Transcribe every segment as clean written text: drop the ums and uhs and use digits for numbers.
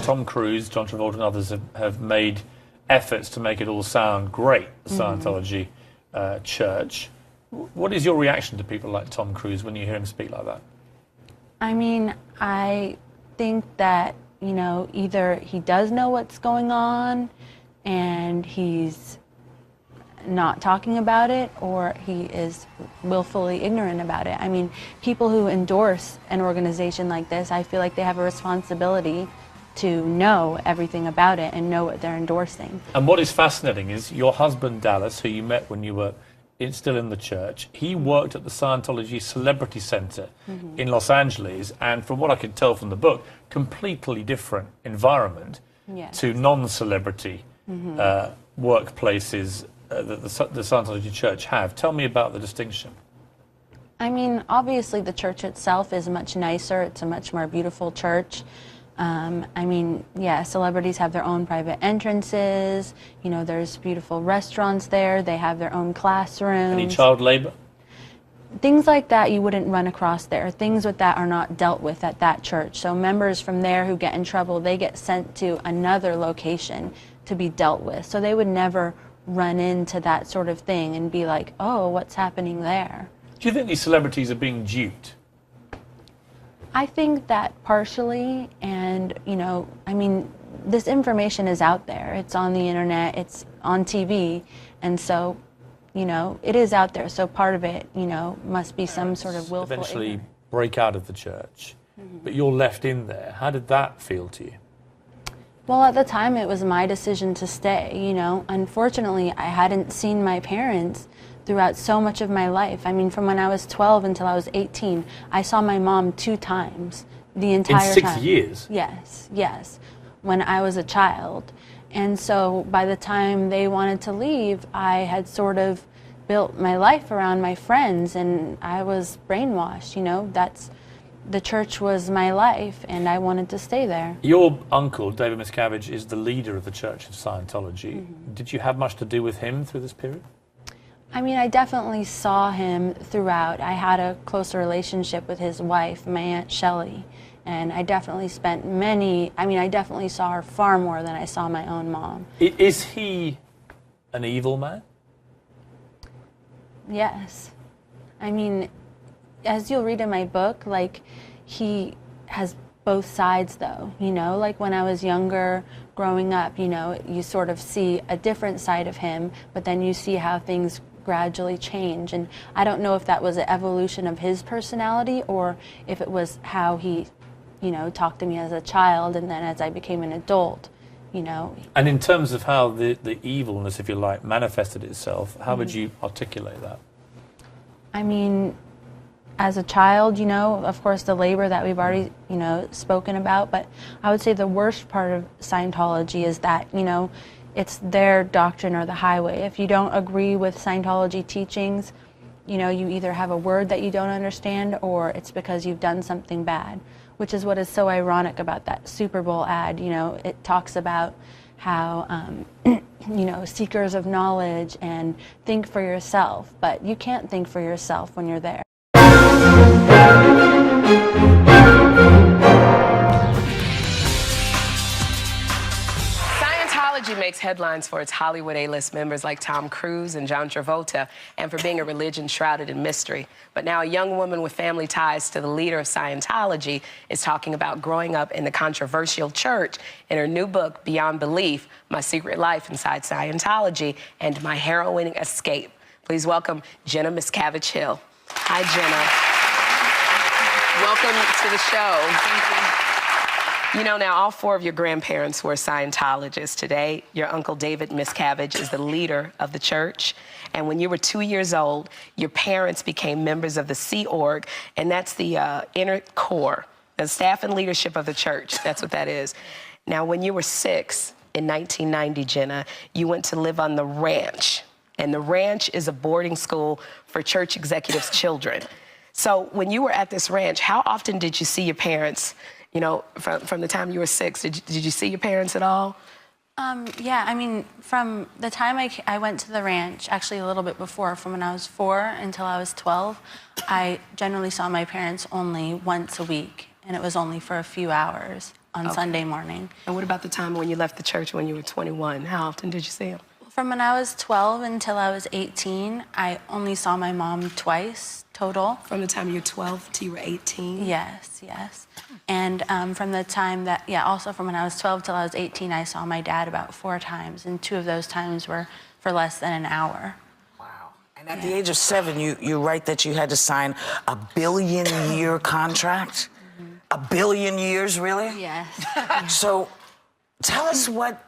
Tom Cruise, John Travolta and others have made efforts to make it all sound great, the Scientology church. What is your reaction to people like Tom Cruise when you hear him speak like that? I mean, I think that, you know, either he does know what's going on and he's not talking about it, or he is willfully ignorant about it. I mean, people who endorse an organization like this, I feel like they have a responsibility to know everything about it and know what they're endorsing. And what is fascinating is your husband, Dallas, who you met when you were still in the church, he worked at the Scientology Celebrity Center in Los Angeles, and from what I could tell from the book, completely different environment to non-celebrity workplaces that the Scientology church have. Tell me about the distinction. I mean, obviously the church itself is much nicer. It's a much more beautiful church. I mean, yeah, celebrities have their own private entrances. You know, there's beautiful restaurants there. They have their own classrooms. Any child labor? Things like that you wouldn't run across there. Things with that are not dealt with at that church. So members from there who get in trouble, they get sent to another location to be dealt with. So they would never run into that sort of thing and be like, oh, what's happening there? Do you think these celebrities are being duped? I think that partially, and, you know, I mean, this information is out there. It's on the internet, it's on TV, and so, you know, it is out there. So part of it, you know, must be some sort of willful eventually ignorance. Break out of the church, but you're left in there. How did that feel to you? Well, at the time, it was my decision to stay, you know. Unfortunately, I hadn't seen my parents throughout so much of my life. I mean, from when I was 12 until I was 18, I saw my mom 2 times the entire time. In 6 years? Yes, yes, when I was a child. And so by the time they wanted to leave, I had sort of built my life around my friends, and I was brainwashed, you know. The church was my life, and I wanted to stay there. Your uncle, David Miscavige, is the leader of the Church of Scientology. Did you have much to do with him through this period? I mean, I definitely saw him throughout. I had a closer relationship with his wife, my Aunt Shelley, and I definitely spent I definitely saw her far more than I saw my own mom. Is he an evil man? Yes. I mean, as you'll read in my book, like, he has both sides, though, you know. Like, when I was younger, growing up, you know, you sort of see a different side of him, but then you see how things gradually change. And I don't know if that was an evolution of his personality or if it was how he, you know, talked to me as a child and then as I became an adult, you know. And in terms of how the evilness, if you like, manifested itself, how would you articulate that? I mean, as a child, you know, of course the labor that we've already, you know, spoken about, but I would say the worst part of Scientology is that, you know, it's their doctrine or the highway. If you don't agree with Scientology teachings, you know, you either have a word that you don't understand or it's because you've done something bad, which is what is so ironic about that Super Bowl ad. You know, it talks about how, you know, seekers of knowledge and think for yourself, but you can't think for yourself when you're there. Scientology makes headlines for its Hollywood A-list members like Tom Cruise and John Travolta, and for being a religion shrouded in mystery. But now a young woman with family ties to the leader of Scientology is talking about growing up in the controversial church in her new book, Beyond Belief, My Secret Life Inside Scientology and My Harrowing Escape. Please welcome JENNA Miscavige Hill. Hi, JENNA. Welcome to the show. Thank you. You know, now all 4 of your grandparents were Scientologists. Today, your uncle David Miscavige is the leader of the church. And when you were 2 years old, your parents became members of the Sea Org, and that's the inner core, the staff and leadership of the church. That's what that is. Now, when you were 6 in 1990, JENNA, you went to live on the ranch. And the ranch is a boarding school for church executives' children. So when you were at this ranch, how often did you see your parents? You know, from the time you were 6, did you see your parents at all? Yeah, I mean, from the time I went to the ranch, actually a little bit before, from when I was 4 until I was 12, I generally saw my parents only once a week, and it was only for a few hours. on Sunday morning. And what about the time when you left the church when you were 21? How often did you see him? From when I was 12 until I was 18, I only saw my mom twice total. From the time you were 12 to you were 18? Yes, yes. And from the time that, also from when I was 12 till I was 18, I saw my dad about 4 times, and 2 of those times were for less than an hour. Wow. And at the age of 7, you write that you had to sign a 1 billion-year contract? A 1 billion years, really? Yes. So tell us what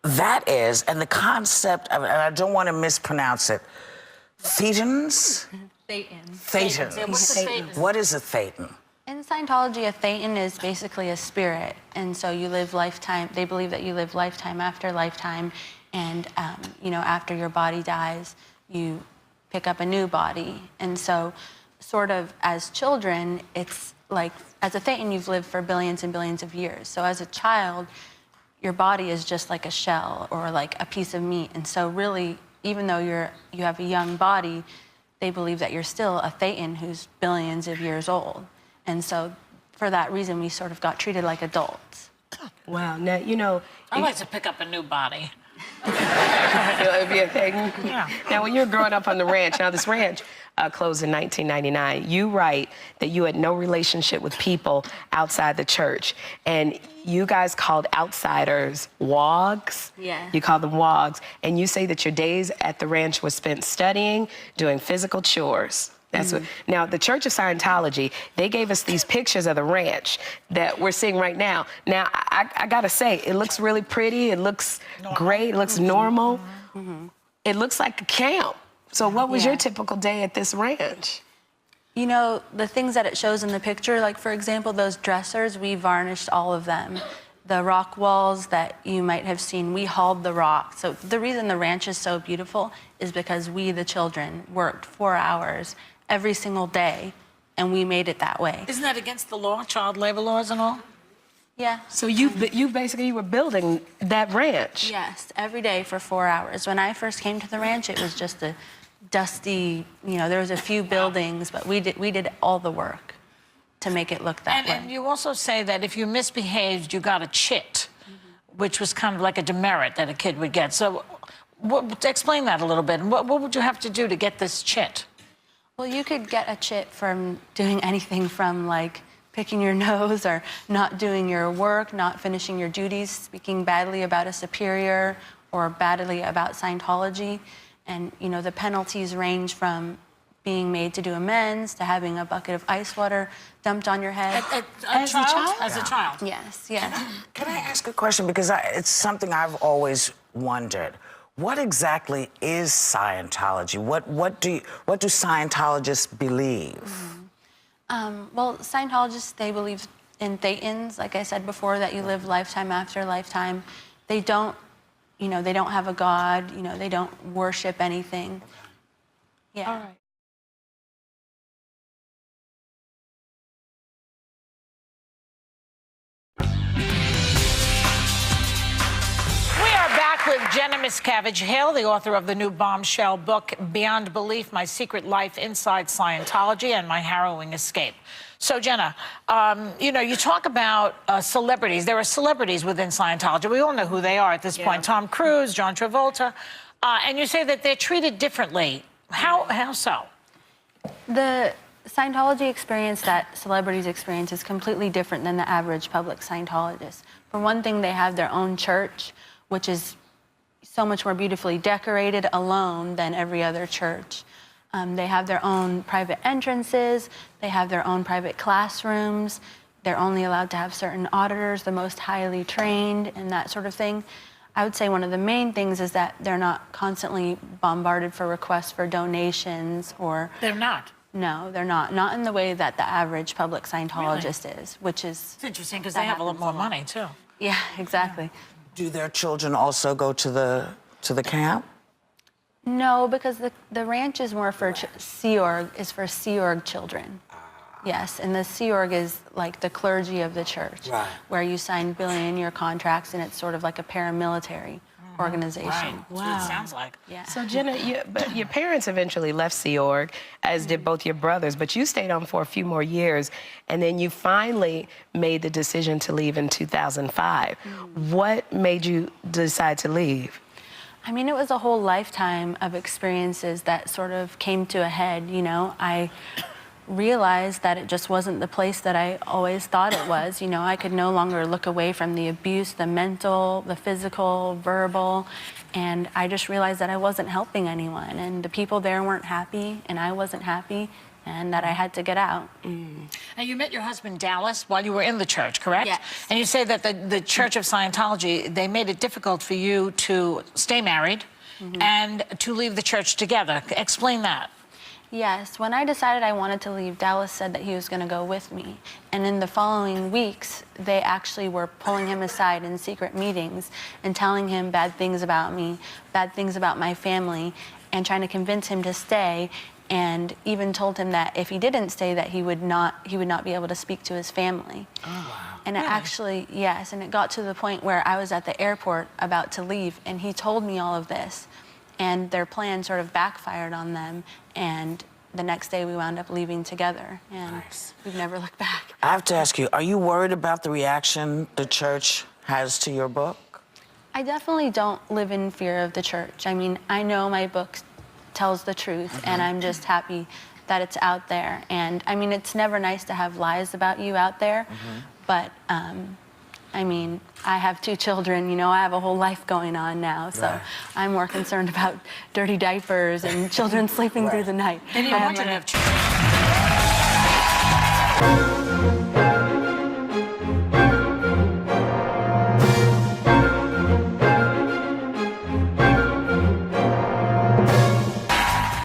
that is, and the concept of, and I don't want to mispronounce it, thetans? Thetans. Thetans. What is a thetan? In Scientology, a thetan is basically a spirit, and so you live lifetime. They believe that you live lifetime after lifetime, and you know, after your body dies, you pick up a new body. And so, sort of as children, it's like as a thetan, you've lived for billions and billions of years. So as a child, your body is just like a shell or like a piece of meat, and so really, even though you have a young body, they believe that you're still a thetan who's billions of years old. And so for that reason, we sort of got treated like adults. Wow. Now, you know... I like to pick up a new body. It'll be a thing. Yeah. Now, when you were growing up on the ranch, now this ranch closed in 1999, you write that you had no relationship with people outside the church. And you guys called outsiders wogs. Yeah. You called them wogs. And you say that your days at the ranch were spent studying, doing physical chores. That's what. Now, the Church of Scientology, they gave us these pictures of the ranch that we're seeing right now. Now, I gotta say, it looks really pretty. It looks great. It looks normal. It looks like a camp. So what was your typical day at this ranch? You know, the things that it shows in the picture, like, for example, those dressers, we varnished all of them. The rock walls that you might have seen, we hauled the rock. So the reason the ranch is so beautiful is because we, the children, worked 4 hours every single day, and we made it that way. Isn't that against the law, child labor laws and all? Yeah. So you basically were building that ranch. Yes, every day for 4 hours. When I first came to the ranch, it was just a dusty, you know, there was a few buildings, but we did all the work to make it look that way. And you also say that if you misbehaved, you got a chit, which was kind of like a demerit that a kid would get. So explain that a little bit. And what would you have to do to get this chit? Well, you could get a chit from doing anything from, like, picking your nose or not doing your work, not finishing your duties, speaking badly about a superior or badly about Scientology. And, you know, the penalties range from being made to do amends to having a bucket of ice water dumped on your head. As a child? As a child. Yes, yes. Can I ask a question? Because it's something I've always wondered. What exactly is Scientology? What do Scientologists believe? Well, Scientologists, they believe in thetans, like I said before, that you live lifetime after lifetime. They don't, you know, they don't have a God, you know, they don't worship anything. Yeah. All right. With Jenna Miscavige Hale, the author of the new bombshell book, Beyond Belief, My Secret Life Inside Scientology and My Harrowing Escape. So, Jenna, you know, you talk about celebrities. There are celebrities within Scientology. We all know who they are at this point. Tom Cruise, John Travolta. And you say that they're treated differently. How so? The Scientology experience that celebrities experience is completely different than the average public Scientologist. For one thing, they have their own church, which is so much more beautifully decorated alone than every other church. They have their own private entrances, they have their own private classrooms, they're only allowed to have certain auditors, the most highly trained, and that sort of thing. I would say one of the main things is that they're not constantly bombarded for requests for donations or... They're not? No, they're not. Not in the way that the average public Scientologist is, which is... It's interesting because they have a lot more money, too. Yeah, exactly. Do their children also go to the camp? No, because the ranch is more for Sea Org, is for Sea Org children. Yes, and the Sea Org is like the clergy of the church, where you sign billion-year contracts, and it's sort of like a paramilitary organization. Right. Wow. It sounds like. Yeah. So Jenna, but your parents eventually left Sea Org, as did both your brothers, but you stayed on for a few more years, and then you finally made the decision to leave in 2005. What made you decide to leave? I mean, it was a whole lifetime of experiences that sort of came to a head, you know. I realized that it just wasn't the place that I always thought it was. You know, I could no longer look away from the abuse, the mental, the physical, verbal, and I just realized that I wasn't helping anyone, and the people there weren't happy, and I wasn't happy, and that I had to get out. Now, you met your husband, Dallas, while you were in the church, correct? Yes. And you say that the Church of Scientology, they made it difficult for you to stay married and to leave the church together. Explain that. Yes, when I decided I wanted to leave, Dallas said that he was going to go with me. And in the following weeks, they actually were pulling him aside in secret meetings and telling him bad things about me, bad things about my family, and trying to convince him to stay, and even told him that if he didn't stay, that he would not be able to speak to his family. Oh, wow. And it actually, yes, and it got to the point where I was at the airport about to leave, and he told me all of this. And their plan sort of backfired on them, and the next day we wound up leaving together, and we've never looked back. I have to ask you, are you worried about the reaction the church has to your book? I definitely don't live in fear of the church. I mean, I know my book tells the truth, and I'm just happy that it's out there. And I mean, it's never nice to have lies about you out there, but I mean, I have 2 children, you know, I have a whole life going on now, so I'm more concerned about dirty diapers and children sleeping through the night. And you want to have children.